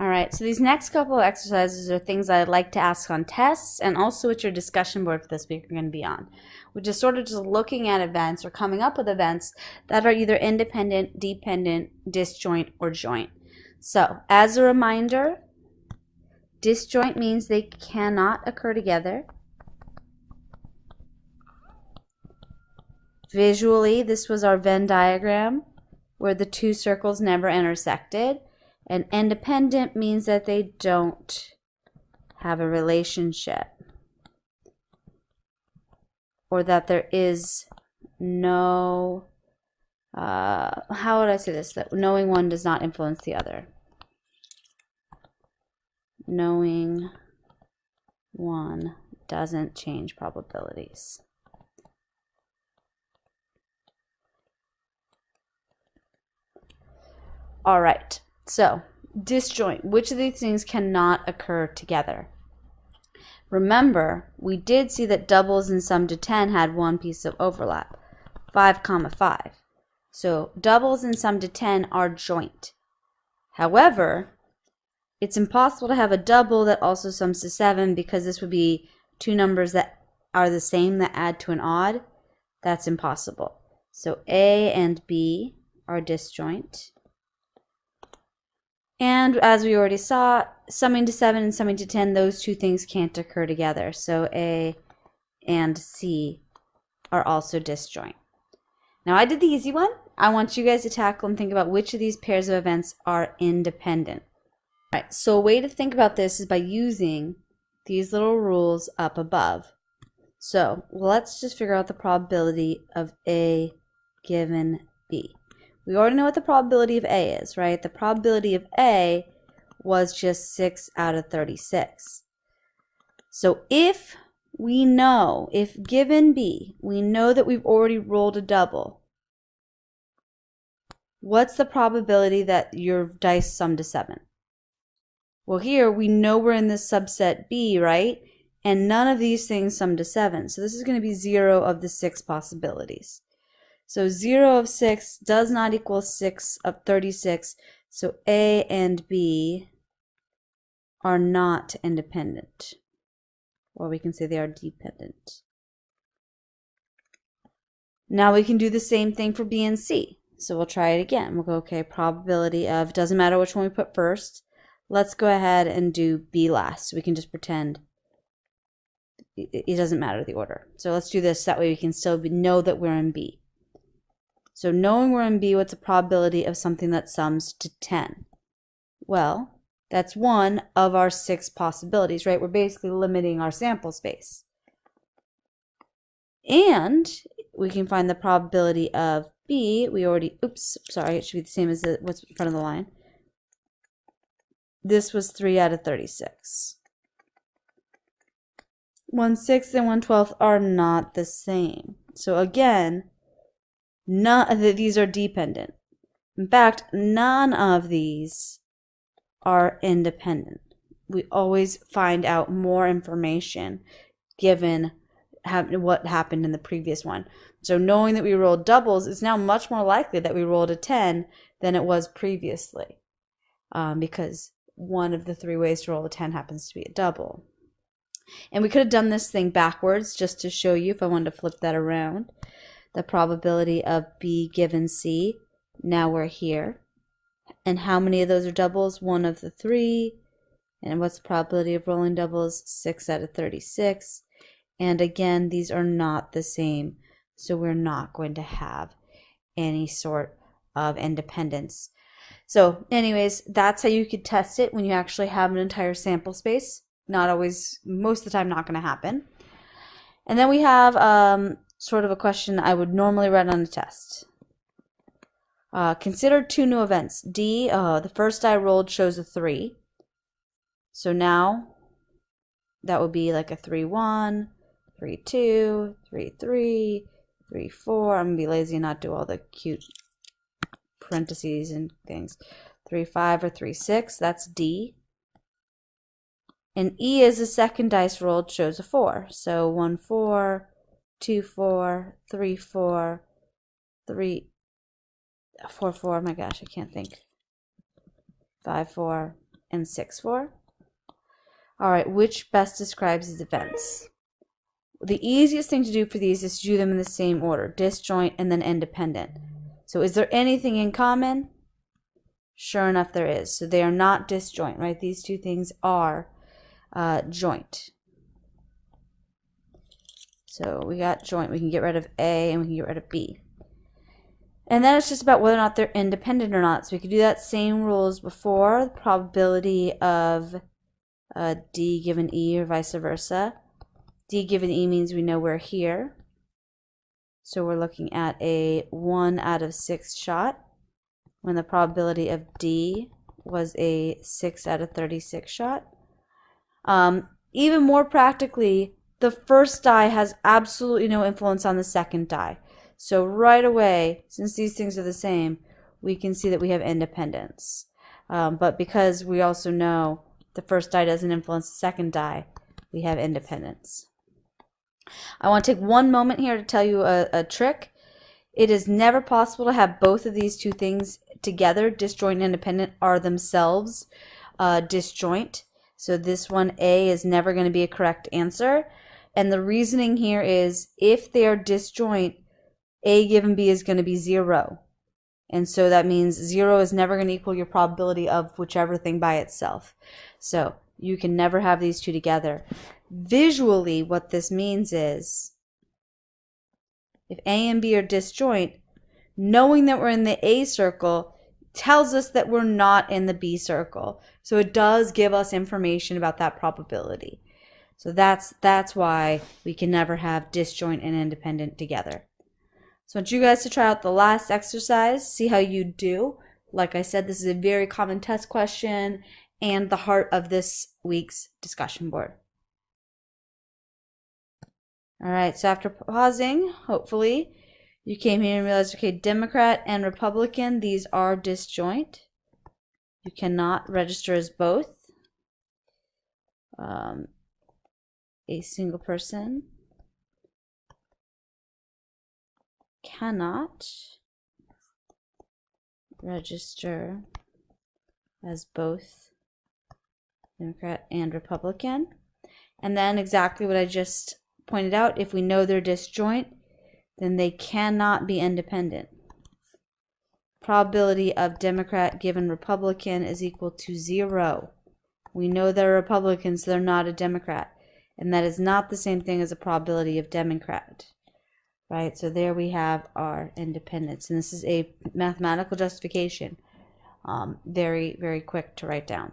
All right, so these next couple of exercises are things I'd like to ask on tests and also what your discussion board for this week are going to be on, which is sort of just looking at events or coming up with events that are either independent, dependent, disjoint, or joint. So, as a reminder, disjoint means they cannot occur together. Visually, this was our Venn diagram where the two circles never intersected. And independent means that they don't have a relationship, or that there is no, how would I say this? That knowing one does not influence the other. Knowing one doesn't change probabilities. All right. So, disjoint. Which of these things cannot occur together? Remember, we did see that doubles and sum to 10 had one piece of overlap, 5, 5. So, doubles and sum to 10 are joint. However, it's impossible to have a double that also sums to 7 because this would be two numbers that are the same that add to an odd. That's impossible. So, A and B are disjoint. And as we already saw, summing to 7 and summing to 10, those two things can't occur together. So A and C are also disjoint. Now I did the easy one. I want you guys to tackle and think about which of these pairs of events are independent. All right, so a way to think about this is by using these little rules up above. So let's just figure out the probability of A given B. We already know what the probability of A is, right? The probability of A was just 6 out of 36. So if given B, we know that we've already rolled a double, what's the probability that your dice sum to 7? Well, here we know we're in this subset B, right? And none of these things sum to 7. So this is going to be 0 of the 6 possibilities. So 0 of 6 does not equal 6 of 36. So A and B are not independent. Or we can say they are dependent. Now we can do the same thing for B and C. So we'll try it again. We'll go, okay, probability of, doesn't matter which one we put first. Let's go ahead and do B last. We can just pretend it doesn't matter the order. So let's do this. That way we can still know that we're in B. So knowing we're in B, what's the probability of something that sums to 10? Well, that's one of our 6 possibilities, right? We're basically limiting our sample space. And we can find the probability of B. We already, oops, sorry, it should be the same as what's in front of the line. This was 3 out of 36. 1/6 and 1/12 are not the same. So again, none of these are dependent. In fact, none of these are independent. We always find out more information given what happened in the previous one. So knowing that we rolled doubles, it's now much more likely that we rolled a 10 than it was previously, because one of the 3 ways to roll a 10 happens to be a double. And we could have done this thing backwards just to show you if I wanted to flip that around. The probability of B given C, now we're here. And how many of those are doubles? 1 of the 3. And what's the probability of rolling doubles? 6 out of 36. And again, these are not the same, so we're not going to have any sort of independence. So anyways, that's how you could test it when you actually have an entire sample space. Not always, most of the time not going to happen. And then we have sort of a question I would normally write on a test. Consider 2 new events. D, the first die rolled shows a 3. So now that would be like a 3-1, 3-2, 3-3, 3-4. I'm going to be lazy and not do all the cute parentheses and things. 3-5 or 3-6, that's D. And E is the second dice rolled, shows a 4. So 1-4, 2-4, 3-4, 4-4, my gosh, I can't think. 5-4, and 6 for? All right, which best describes these events? The easiest thing to do for these is to do them in the same order, disjoint and then independent. So is there anything in common? Sure enough, there is. So they are not disjoint, right? These two things are joint. So we got joint. We can get rid of A and we can get rid of B. And then it's just about whether or not they're independent or not. So we could do that same rule as before. The probability of D given E or vice versa. D given E means we know we're here. So we're looking at a 1 out of 6 shot, when the probability of D was a 6 out of 36 shot. Even more practically, the first die has absolutely no influence on the second die. So right away, since these things are the same, we can see that we have independence. But because we also know the first die doesn't influence the second die, we have independence. I want to take one moment here to tell you a trick. It is never possible to have both of these two things together. Disjoint and independent are themselves disjoint. So this one, A, is never going to be a correct answer. And the reasoning here is if they are disjoint, A given B is going to be 0. And so that means 0 is never going to equal your probability of whichever thing by itself. So you can never have these two together. Visually, what this means is if A and B are disjoint, knowing that we're in the A circle tells us that we're not in the B circle. So it does give us information about that probability. So that's why we can never have disjoint and independent together. So I want you guys to try out the last exercise, see how you do. Like I said, this is a very common test question and the heart of this week's discussion board. All right, so after pausing, hopefully, you came here and realized, okay, Democrat and Republican, these are disjoint. You cannot register as both. A single person cannot register as both Democrat and Republican. And then exactly what I just pointed out, if we know they're disjoint, then they cannot be independent. Probability of Democrat given Republican is equal to 0. We know they're Republicans, so they're not a Democrat. And that is not the same thing as a probability of Democrat. Right? So there we have our independence. And this is a mathematical justification. Very, very quick to write down.